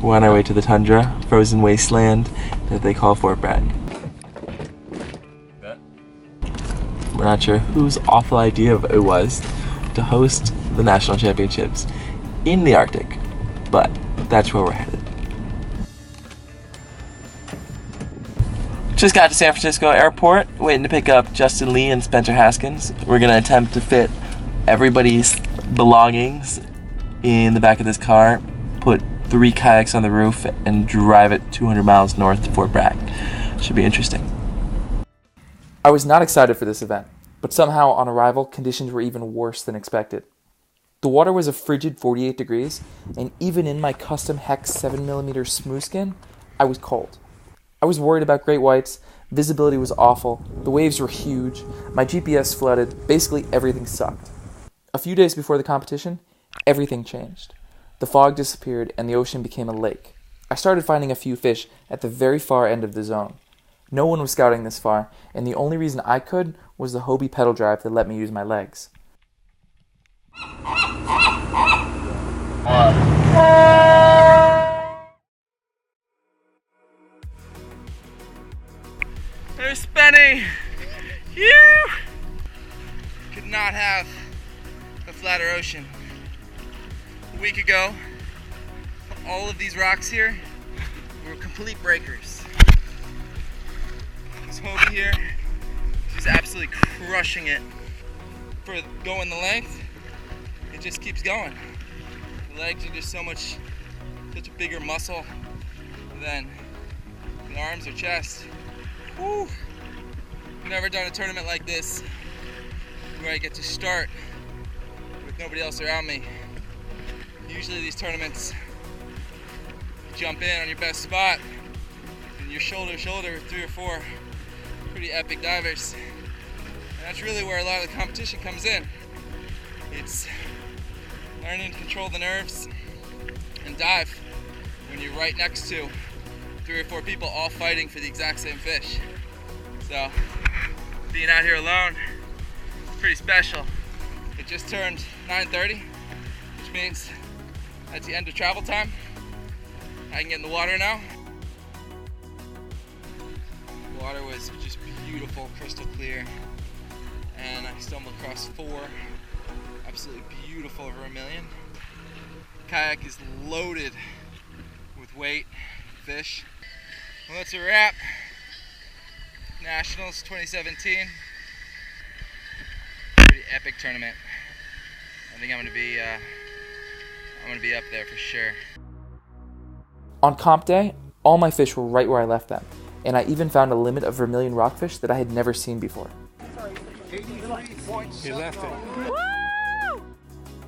We're on our way to the tundra, frozen wasteland that they call Fort Bragg. We're not sure whose awful idea it was to host the national championships in the Arctic, but that's where we're headed. Just got to San Francisco airport, waiting to pick up Justin Lee and Spencer Haskins. We're gonna attempt to fit everybody's belongings in the back of this car, put 3 kayaks on the roof, and drive it 200 miles north to Fort Bragg. Should be interesting. I was not excited for this event, but somehow on arrival, conditions were even worse than expected. The water was a frigid 48 degrees, and even in my custom Hex 7mm smooth skin, I was cold. I was worried about great whites, visibility was awful, the waves were huge, my GPS flooded, basically everything sucked. A few days before the competition, everything changed. The fog disappeared and the ocean became a lake. I started finding a few fish at the very far end of the zone. No one was scouting this far, and the only reason I could was the Hobie pedal drive that let me use my legs. They're spinning! Phew! Could not have a flatter ocean. A week ago, all of these rocks here were complete breakers. This Hobie here, she's absolutely crushing it. For going the length, it just keeps going. The legs are just such a bigger muscle than the arms or chest. Whew. Never done a tournament like this where I get to start with nobody else around me. Usually these tournaments, you jump in on your best spot and you're shoulder to shoulder with 3 or 4 pretty epic divers. And that's really where a lot of the competition comes in. It's learning to control the nerves and dive when you're right next to 3 or 4 people all fighting for the exact same fish. So being out here alone is pretty special. It just turned 9:30, which means that's the end of travel time. I can get in the water now. The water was just beautiful, crystal clear, and I stumbled across 4 absolutely beautiful vermilion. The kayak is loaded with weight, fish. Well, that's a wrap. Nationals 2017. Pretty epic tournament. I think I'm gonna be up there for sure. On comp day, all my fish were right where I left them, and I even found a limit of vermilion rockfish that I had never seen before. He left it.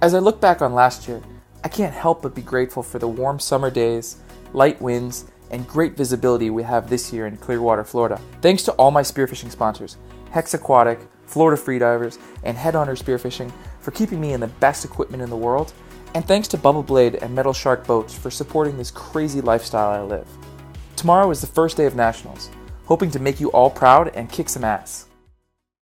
As I look back on last year, I can't help but be grateful for the warm summer days, light winds, and great visibility we have this year in Clearwater, Florida. Thanks to all my spearfishing sponsors, Hex Aquatic, Florida Freedivers, and Headhunter Spearfishing for keeping me in the best equipment in the world, and thanks to Bubble Blade and Metal Shark Boats for supporting this crazy lifestyle I live. Tomorrow is the first day of Nationals, hoping to make you all proud and kick some ass.